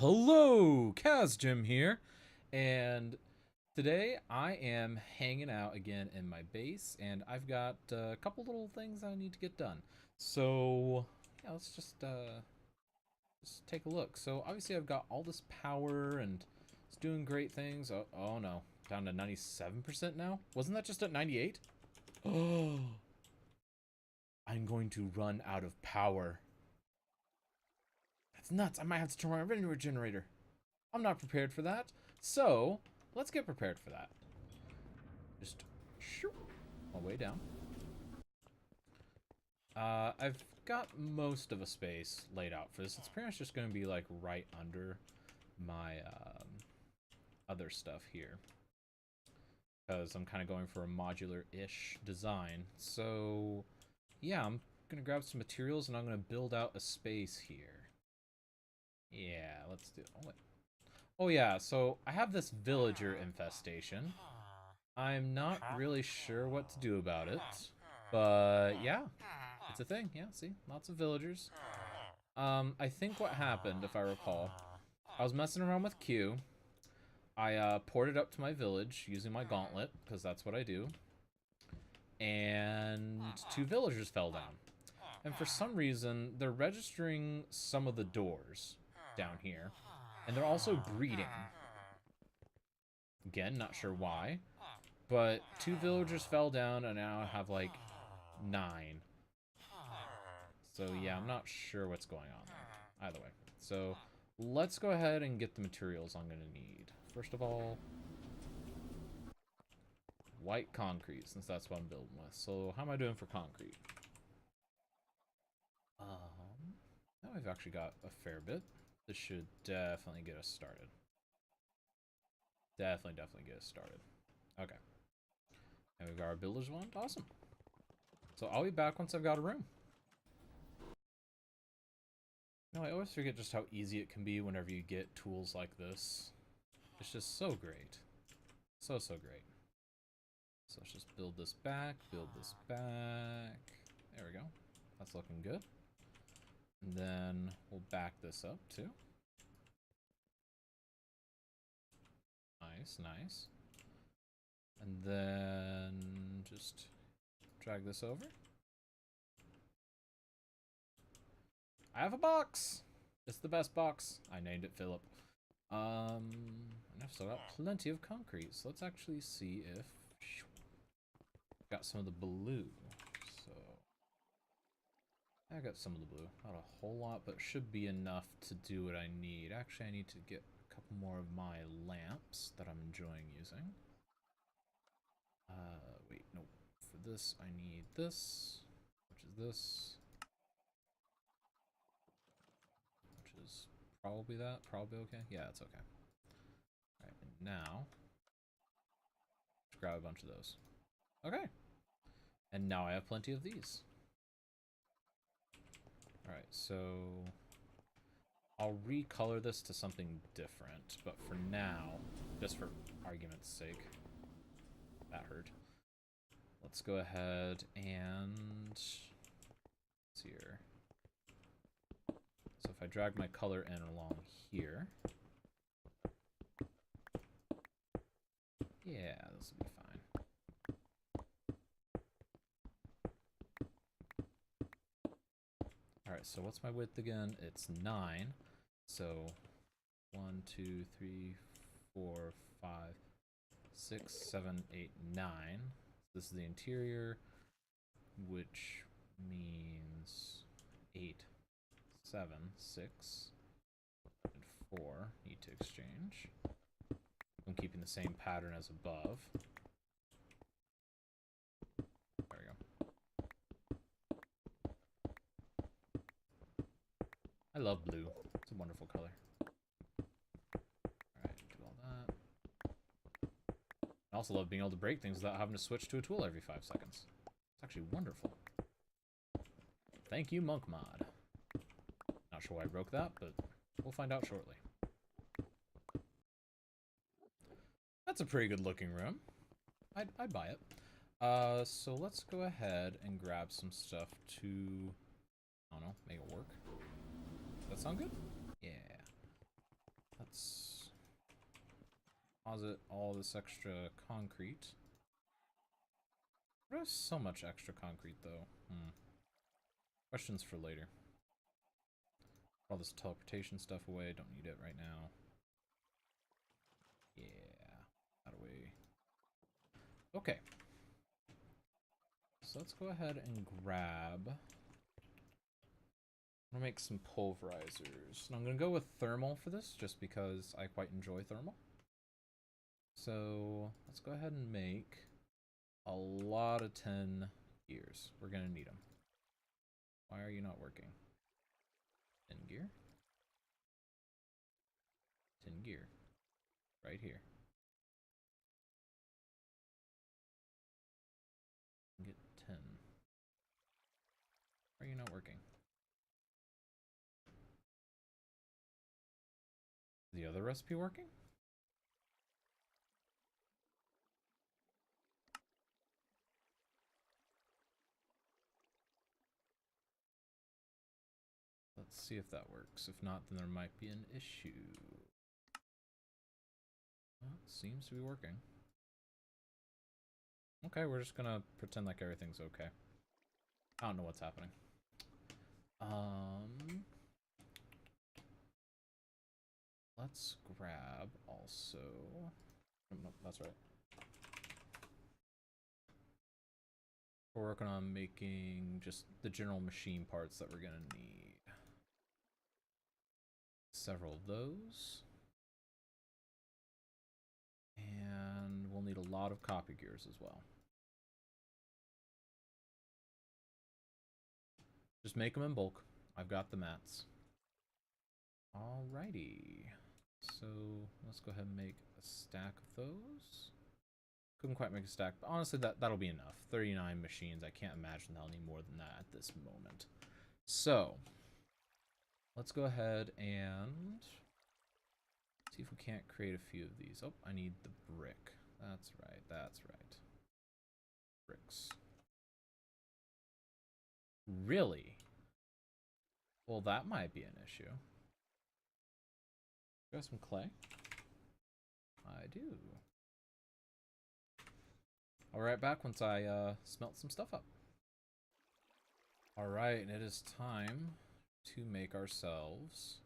Hello, Kaz Jim here, and today I am hanging out again in my base, and I've got a couple little things I need to get done. So yeah, let's just take a look. So obviously I've got all this power and it's doing great things. Oh no, down to 97% now. Wasn't that just at 98? Oh, I'm going to run out of power. That's nuts. I might have to turn my revenue generator. I'm not prepared for that. So, let's get prepared for that. Just shoot my way down. I've got most of a space laid out for this. It's pretty much just going to be like right under my other stuff here. Because I'm kind of going for a modular-ish design. So, yeah, I'm going to grab some materials and I'm going to build out a space here. Yeah, let's do it. Oh, wait. Oh yeah, so I have this villager infestation. I'm not really sure what to do about it, but yeah, it's a thing. Yeah, see, lots of villagers. I think what happened, if I recall, I was messing around with Q. I ported up to my village using my gauntlet, because that's what I do, and two villagers fell down. And for some reason, they're registering some of the doors down here, and they're also breeding. Again, not sure why. But two villagers fell down and now I have like 9. So yeah, I'm not sure what's going on there. Either way. So let's go ahead and get the materials I'm going to need. First of all, white concrete, since that's what I'm building with. So how am I doing for concrete? Now we've actually got a fair bit. This should definitely get us started. Definitely get us started. Okay. And we've got our builder's wand. Awesome. So I'll be back once I've got a room. I always forget just how easy it can be whenever you get tools like this. It's just so great. So great. So let's just build this back, build this back. There we go. That's looking good. And then we'll back this up too. Nice. And then just drag this over. I have a box! It's the best box. I named it Philip. And I've still got plenty of concrete, so let's actually see if... Got some of the blue. So... I got some of the blue. Not a whole lot, but should be enough to do what I need. Actually, I need to get a couple more of my lamps that I'm enjoying using. Wait, no. For this, I need this, which is this. Which is probably that. Probably okay. Yeah, it's okay. Alright, and now, let's grab a bunch of those. Okay. And now I have plenty of these. Alright, so I'll recolor this to something different, but for now, just for argument's sake, that hurt. Let's go ahead and let's see here. So if I drag my color in along here, yeah, this will be fine. Alright, so what's my width again? It's 9. So 1, 2, 3, 4, 5, 6, 7, 8, 9. This is the interior, which means 8, 7, 6, and 4 need to exchange. I'm keeping the same pattern as above. There we go. I love blue. It's a wonderful color. Alright, do all that. I also love being able to break things without having to switch to a tool every 5 seconds. It's actually wonderful. Thank you, Monk Mod. Not sure why I broke that, but we'll find out shortly. That's a pretty good looking room. I'd buy it. So let's go ahead and grab some stuff to, I don't know, make it work. Does that sound good? Yeah. deposit all this extra concrete. There's so much extra concrete, though. Questions for later. All this teleportation stuff away. Don't need it right now. Yeah. That away. Okay. So let's go ahead and grab... I'm gonna make some pulverizers. And I'm gonna go with thermal for this, just because I quite enjoy thermal. So let's go ahead and make a lot of 10 gears. We're gonna need them. Why are you not working? 10 gear? 10 gear. Right here. Get 10. Why are you not working? The other recipe working? Let's see if that works. If not, then there might be an issue. Well, it seems to be working. Okay, we're just gonna pretend like everything's okay. I don't know what's happening. Let's grab also... Oh, no, that's right. We're working on making just the general machine parts that we're gonna need. Several of those. And we'll need a lot of copy gears as well. Just make them in bulk. I've got the mats. Alrighty. So let's go ahead and make a stack of those. Couldn't quite make a stack, but honestly that'll be enough. 39 machines. I can't imagine they'll need more than that at this moment. So let's go ahead and see if we can't create a few of these. Oh, I need the brick. That's right, that's right. Bricks. Really? Well, that might be an issue. Got some clay? I do. I'll be right back once I smelt some stuff up. Alright, and it is time to make ourselves...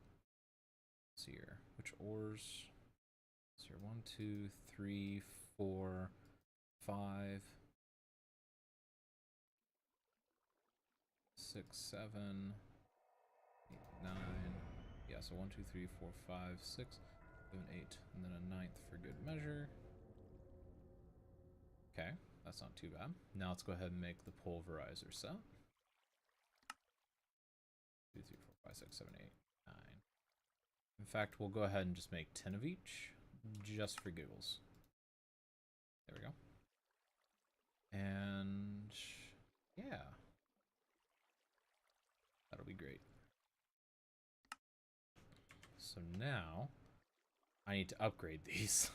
Let's see here. Which ores? Let's see here. 1, 2, 3, 4, 5, 6, 7, 8, 9. Yeah, so 1, 2, 3, 4, 5, 6, 7, 8, and then a 9th for good measure. Okay, that's not too bad. Now let's go ahead and make the pulverizer set. 2, 3, 4, 5, 6, 7, 8, 9. In fact, we'll go ahead and just make 10 of each, just for giggles. There we go. And yeah, that'll be great. So now I need to upgrade these.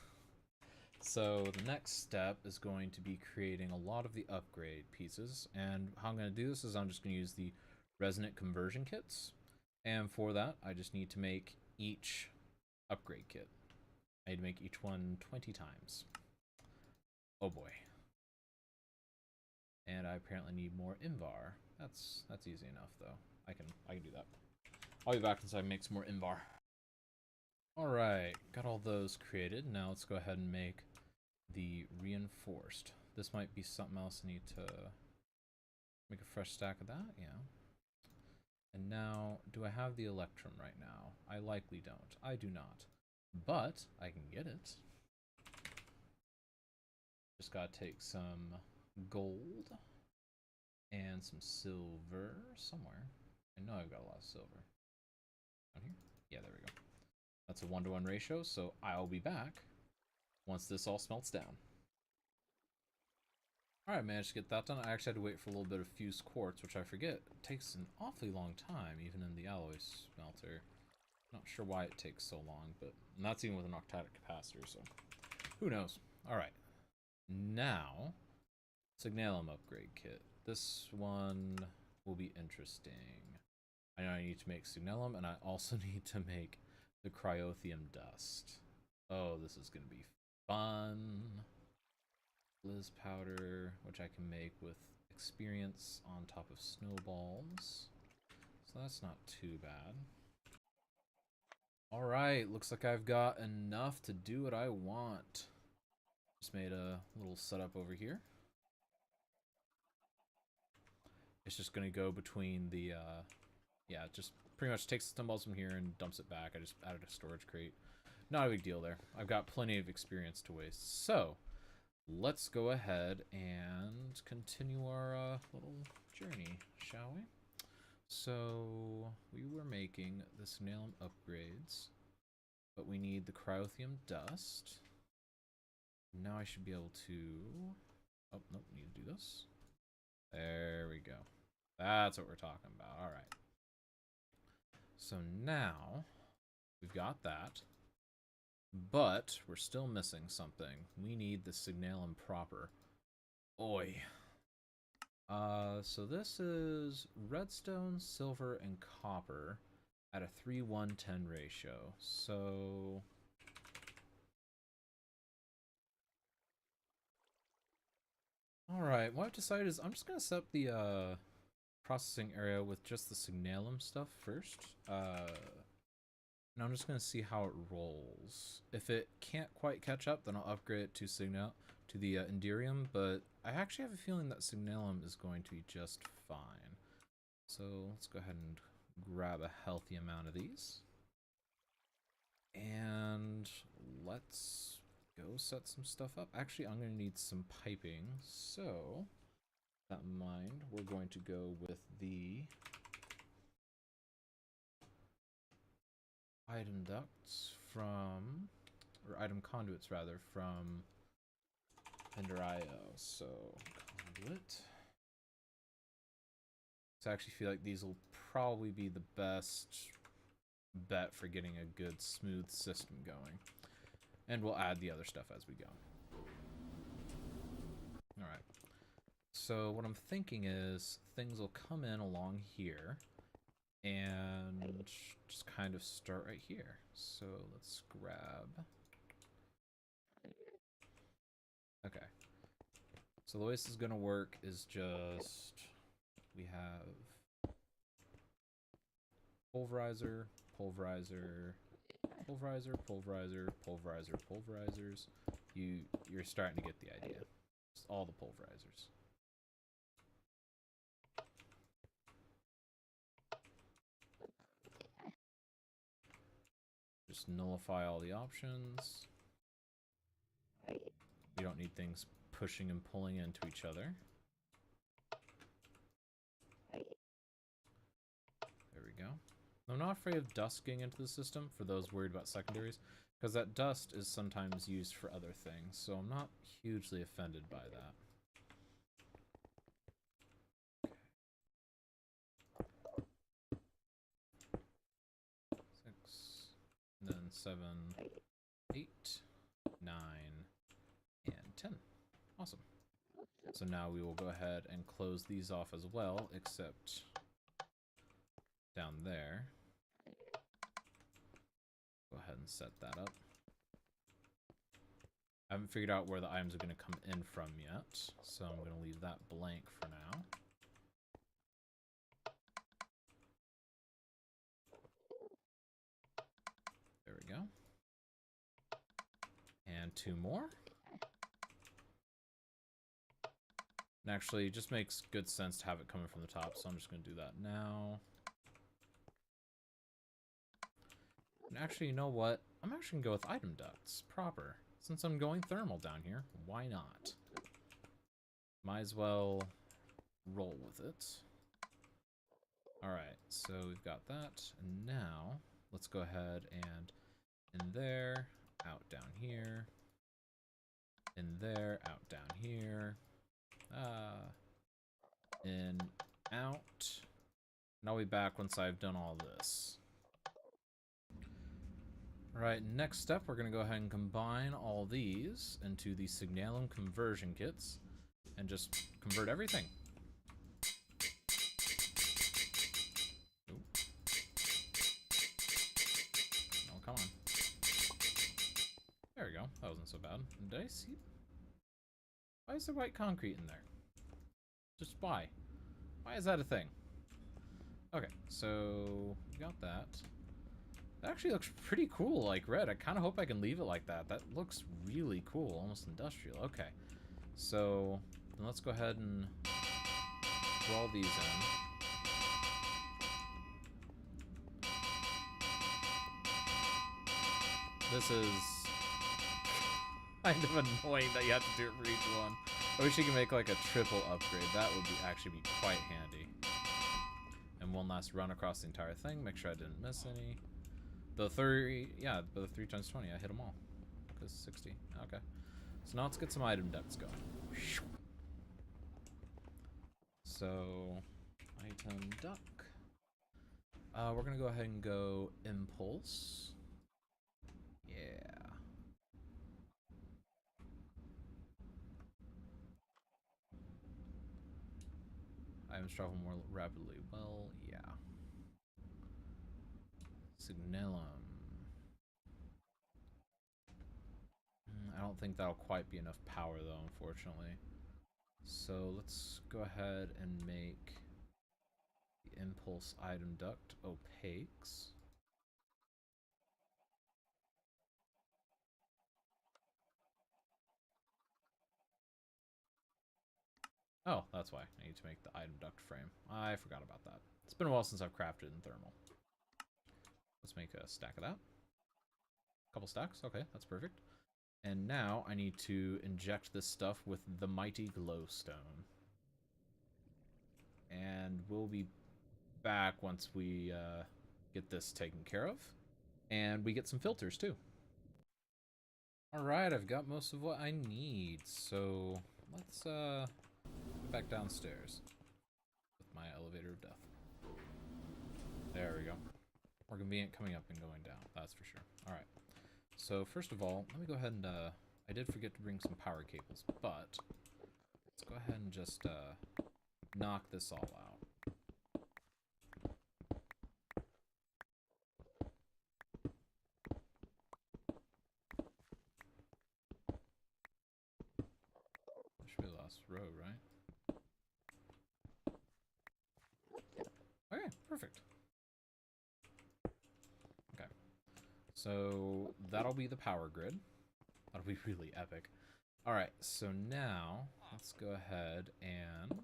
So the next step is going to be creating a lot of the upgrade pieces, and how I'm going to do this is I'm just going to use the resonant conversion kits, and for that I just need to make each upgrade kit. I need to make each one 20 times. Oh boy. And I apparently need more Invar. That's easy enough though. I can do that. I'll be back once I make some more Invar. Alright, got all those created. Now let's go ahead and make the reinforced. This might be something else I need to make a fresh stack of that, yeah. And now, do I have the Electrum right now? I likely don't. I do not. But I can get it. Just gotta take some gold and some silver somewhere. I know I've got a lot of silver. Down here? Yeah, there we go. That's a 1-to-1 ratio, so I'll be back once this all smelts down. Alright, managed to get that done. I actually had to wait for a little bit of fused quartz, which I forget it takes an awfully long time, even in the alloy smelter. Not sure why it takes so long, but and that's even with an octadic capacitor, so who knows. Alright. Now, Signalum upgrade kit. This one will be interesting. I know I need to make Signalum, and I also need to make the Cryothium dust. Oh, this is going to be Fun. Blizz powder, which I can make with experience on top of snowballs. So that's not too bad. Alright, looks like I've got enough to do what I want. Just made a little setup over here. It's just gonna go between the, yeah, just pretty much takes the snowballs from here and dumps it back. I just added a storage crate. Not a big deal there. I've got plenty of experience to waste. So, let's go ahead and continue our little journey, shall we? So, we were making the Signalum upgrades, but we need the Cryothium dust. Now I should be able to... Oh, nope, need to do this. There we go. That's what we're talking about. Alright. So now, we've got that. But, we're still missing something. We need the Signalum proper. Oi. So this is redstone, silver, and copper at a 3:1:10 ratio. So... Alright, what I've decided is I'm just going to set up the processing area with just the Signalum stuff first. And I'm just going to see how it rolls. If it can't quite catch up, then I'll upgrade it to the Enderium, but I actually have a feeling that Signalum is going to be just fine. So let's go ahead and grab a healthy amount of these. And let's go set some stuff up. Actually, I'm going to need some piping, so with that in mind, we're going to go with the item ducts from, or item conduits rather, from Ender.io. So, conduit. So I actually feel like these will probably be the best bet for getting a good, smooth system going. And we'll add the other stuff as we go. Alright. So what I'm thinking is things will come in along here and just kind of start right here. So let's grab... Okay. So the way this is going to work is just... We have pulverizer, pulverizer, pulverizer, pulverizer, pulverizer, pulverizers. You're starting to get the idea. Just all the pulverizers. Just nullify all the options. We don't need things pushing and pulling into each other. There we go. I'm not afraid of dust getting into the system for those worried about secondaries, because that dust is sometimes used for other things, so I'm not hugely offended by that. Okay. 6, and then 7, 8, 9, and 10. Awesome. So now we will go ahead and close these off as well, except down there. Go ahead and set that up. I haven't figured out where the items are going to come in from yet, so I'm going to leave that blank for now. There we go. And 2 more. And actually, it just makes good sense to have it coming from the top, so I'm just going to do that now. And actually, you know what? I'm actually going to go with item ducts proper. Since I'm going thermal down here, why not? Might as well roll with it. Alright, so we've got that. And now, let's go ahead and in there, out down here. In there, out down here. In, out. And I'll be back once I've done all this. Alright, next step, we're going to go ahead and combine all these into the Signalum conversion kits and just convert everything. Ooh. Oh, come on. There we go. That wasn't so bad. Did I see? Why is there white concrete in there? Just why? Why is that a thing? Okay, so we got that. That actually looks pretty cool, like red. I kind of hope I can leave it like that. That looks really cool, almost industrial. Okay, so then let's go ahead and roll these in. This is kind of annoying that you have to do it for each one. I wish you could make like a triple upgrade. That would actually be quite handy. And one last run across the entire thing. Make sure I didn't miss any. The 3 times 20. I hit them all. Because 60. Okay. So now let's get some item ducts going. So, item duck. We're gonna go ahead and go impulse. Yeah. Items travel more rapidly. Well, yeah. Signalum. I don't think that'll quite be enough power though, unfortunately. So let's go ahead and make the impulse item duct opaques. Oh, that's why. I need to make the item duct frame. I forgot about that. It's been a while since I've crafted in thermal. Let's make a stack of that. A couple stacks. Okay, that's perfect. And now I need to inject this stuff with the mighty glowstone. And we'll be back once we get this taken care of. And we get some filters too. Alright, I've got most of what I need. So let's go back downstairs with my elevator of death. There we go. More convenient coming up and going down, that's for sure. Alright. So first of all, let me go ahead and I did forget to bring some power cables, but let's go ahead and just knock this all out. That should be the last row, right? Okay, perfect. Okay. So that'll be the power grid. That'll be really epic. Alright, so now let's go ahead and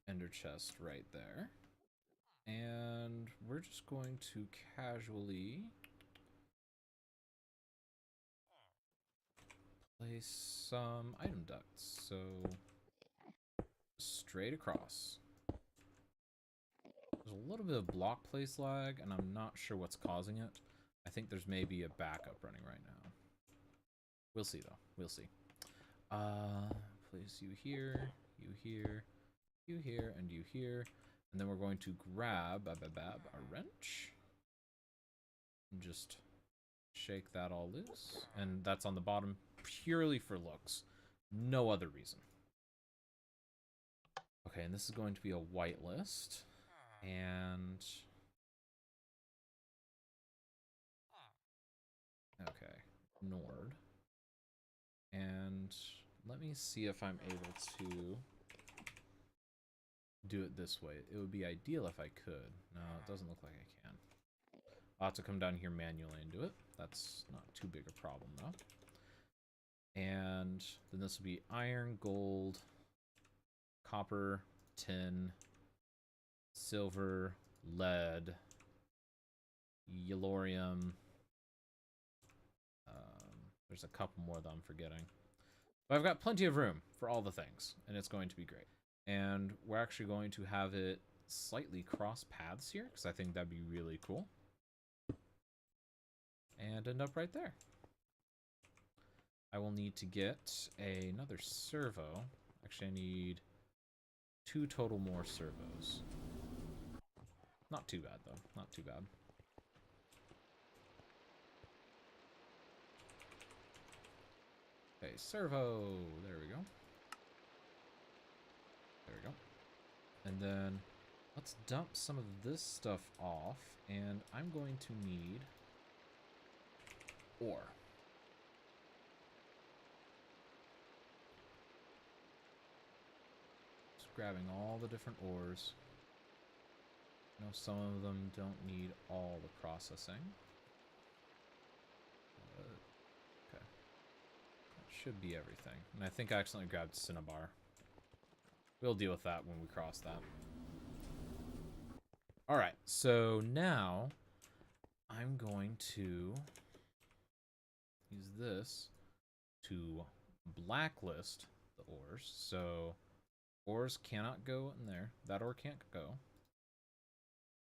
ender chest right there. And we're just going to casually place some item ducts. So straight across. There's a little bit of block place lag, and I'm not sure what's causing it. I think there's maybe a backup running right now. We'll see though. We'll see. Place you here, you here, you here, and you here. And then we're going to grab a wrench and just shake that all loose. And that's on the bottom purely for looks. No other reason. Okay, and this is going to be a white list. And okay, Nord. And let me see if I'm able to do it this way. It would be ideal if I could. No, it doesn't look like I can. I'll have to come down here manually and do it. That's not too big a problem though. And then this will be iron, gold, copper, tin, silver, lead, yellorium. There's a couple more that I'm forgetting. But I've got plenty of room for all the things, and it's going to be great. And we're actually going to have it slightly cross paths here, because I think that'd be really cool. And end up right there. I will need to get another servo. Actually, I need 2 total more servos. Not too bad, though. Not too bad. Okay, servo. There we go. There we go. And then let's dump some of this stuff off. And I'm going to need ore. Just grabbing all the different ores. I know some of them don't need all the processing. Okay. That should be everything. And I think I accidentally grabbed Cinnabar. We'll deal with that when we cross that. Alright, so now I'm going to use this to blacklist the ores. So ores cannot go in there. That ore can't go.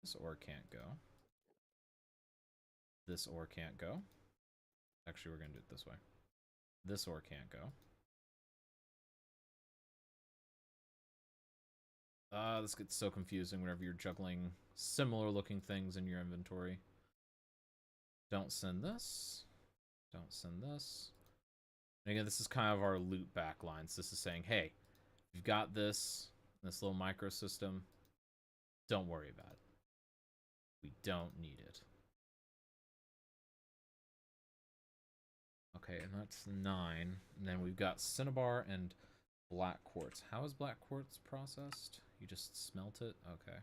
This ore can't go. This ore can't go. Actually, we're going to do it this way. This ore can't go. This gets so confusing whenever you're juggling similar looking things in your inventory. Don't send this. Don't send this. And again, this is kind of our loop backlines. This is saying, hey, you've got this little microsystem. Don't worry about it. We don't need it. Okay, and that's 9. And then we've got Cinnabar and black quartz. How is black quartz processed? You just smelt it? Okay.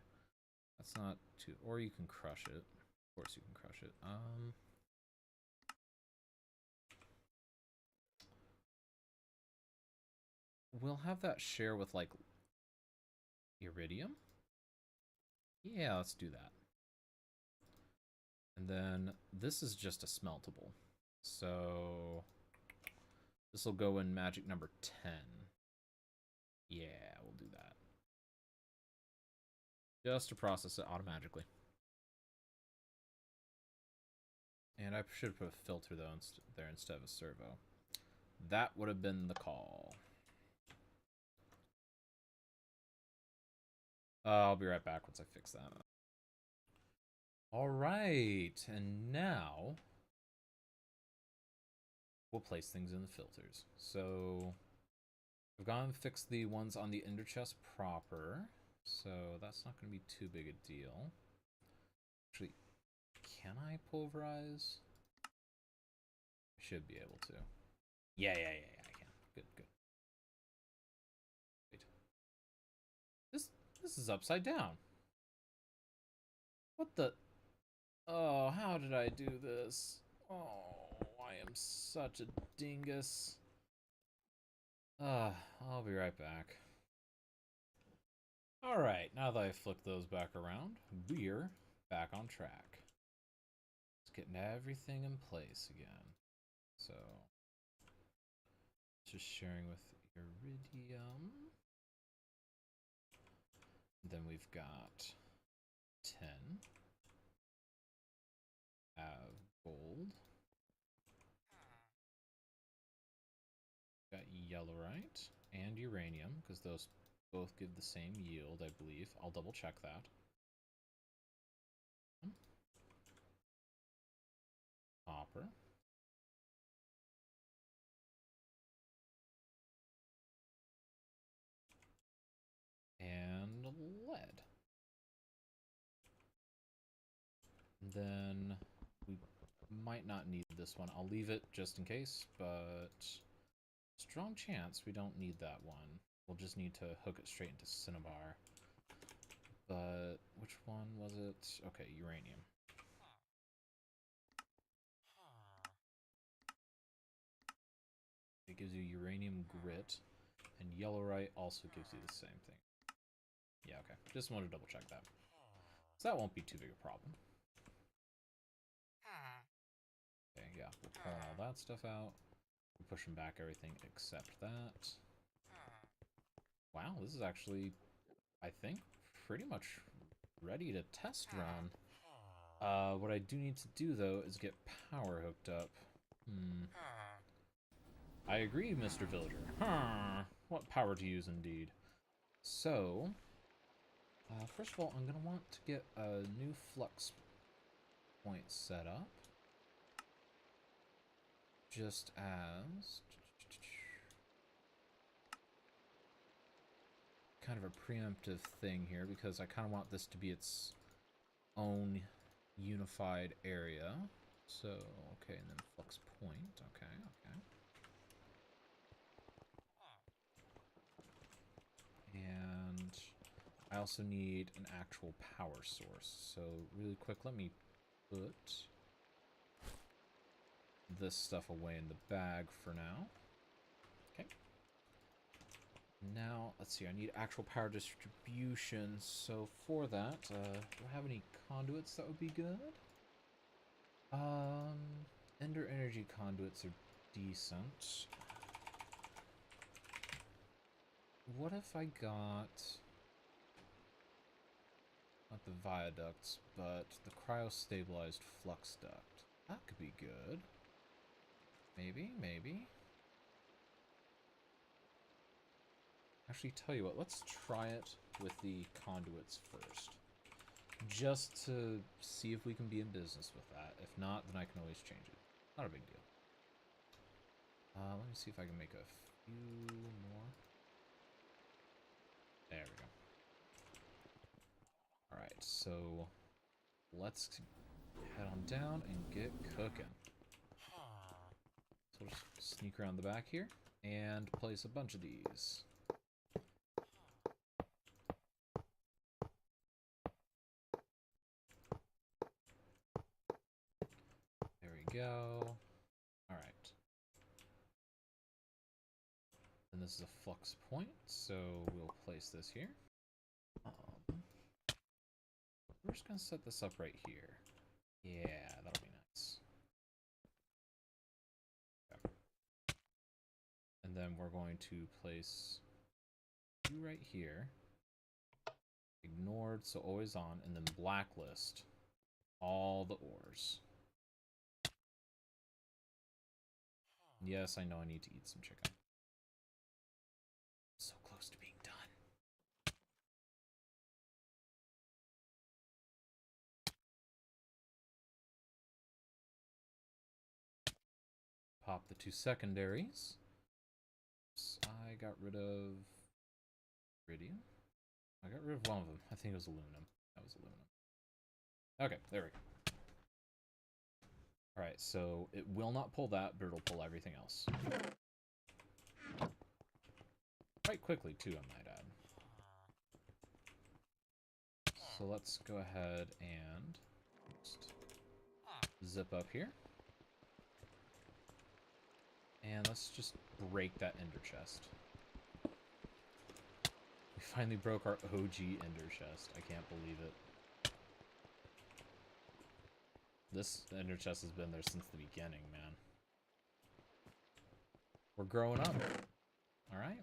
That's not too... Or you can crush it. Of course you can crush it. We'll have that share with, like, iridium? Yeah, let's do that. And then this is just a smeltable. So this will go in magic number 10. Yeah, we'll do that. Just to process it automatically. And I should put a filter though there instead of a servo. That would have been the call. I'll be right back once I fix that. Alright, and now we'll place things in the filters. So I've gone and fixed the ones on the ender chest proper, so that's not going to be too big a deal. Actually, can I pulverize? I should be able to. Yeah, I can. Good. Wait. This is upside down. What the? Oh, how did I do this? Oh, I am such a dingus. I'll be right back. Alright, now that I've flipped those back around, we're back on track. Let's get everything in place again. So, just sharing with iridium. Then we've got 10. Gold. Got yellowite and uranium, because those both give the same yield, I believe. I'll double check that. Copper. And lead. Then we might not need this one. I'll leave it just in case, but strong chance we don't need that one. We'll just need to hook it straight into Cinnabar. But which one was it? Okay, uranium. It gives you uranium grit, and yellowite also gives you the same thing. Yeah, okay. Just wanted to double check that. So that won't be too big a problem. Okay, yeah, we'll pull all that stuff out. We're pushing back everything except that. Wow, this is actually, I think, pretty much ready to test run. What I do need to do, though, is get power hooked up. I agree, Mr. Villager. What power to use, indeed. So, first of all, I'm going to want to get a new flux point set up. Just as kind of a preemptive thing here, because I kind of want this to be its own unified area. So, okay, and then flux point. Okay. And I also need an actual power source. So really quick, let me put this stuff away in the bag for now. Okay. Now, let's see, I need actual power distribution. So for that, do I have any conduits that would be good? Ender energy conduits are decent. What if I got... not the viaducts, but the cryo-stabilized flux duct. That could be good. Maybe, maybe. Actually, tell you what, let's try it with the conduits first. Just to see if we can be in business with that. If not, then I can always change it. Not a big deal. Let me see if I can make a few more. There we go. Alright, so let's head on down and get cooking. So we'll just sneak around the back here and place a bunch of these. There we go. Alright. And this is a flux point, so we'll place this here. We're just going to set this up right here. Yeah, that'll be nice. Okay. And then we're going to place you right here. Ignored, so always on, and then blacklist all the ores. Yes, I know I need to eat some chicken. So close to being done. Pop the 2 secondaries. Oops, I got rid of iridium. I got rid of one of them. I think it was aluminum. That was aluminum. Okay, there we go. Alright, so it will not pull that, but it'll pull everything else. Quite quickly, too, I might add. So let's go ahead and just zip up here. And let's just break that ender chest. We finally broke our OG ender chest. I can't believe it. This ender chest has been there since the beginning, man. We're growing up. Alright.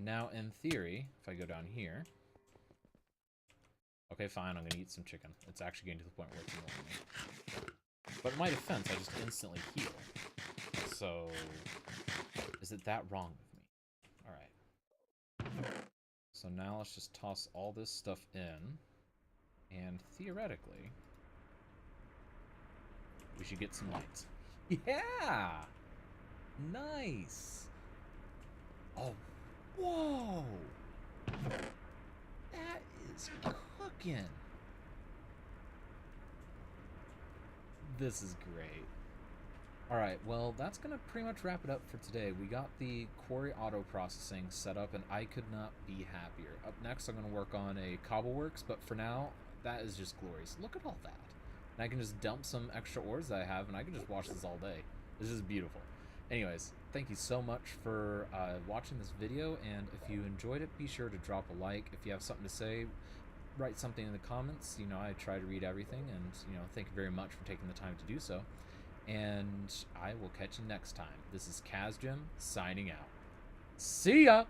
Now, in theory, if I go down here... Okay, fine, I'm gonna eat some chicken. It's actually getting to the point where it's annoying me. But in my defense, I just instantly heal. So, is it that wrong with me? Alright. So now let's just toss all this stuff in. And theoretically, we should get some lights. Yeah! Nice! Oh, whoa! That is cooking! This is great. Alright, well, that's going to pretty much wrap it up for today. We got the quarry auto processing set up, and I could not be happier. Up next, I'm going to work on a cobbleworks, but for now, that is just glorious. Look at all that. And I can just dump some extra ores that I have, and I can just watch this all day. This is beautiful. Anyways, thank you so much for watching this video, and if you enjoyed it, be sure to drop a like. If you have something to say, write something in the comments. You know, I try to read everything, and, you know, thank you very much for taking the time to do so. And I will catch you next time. This is KazJim signing out. See ya!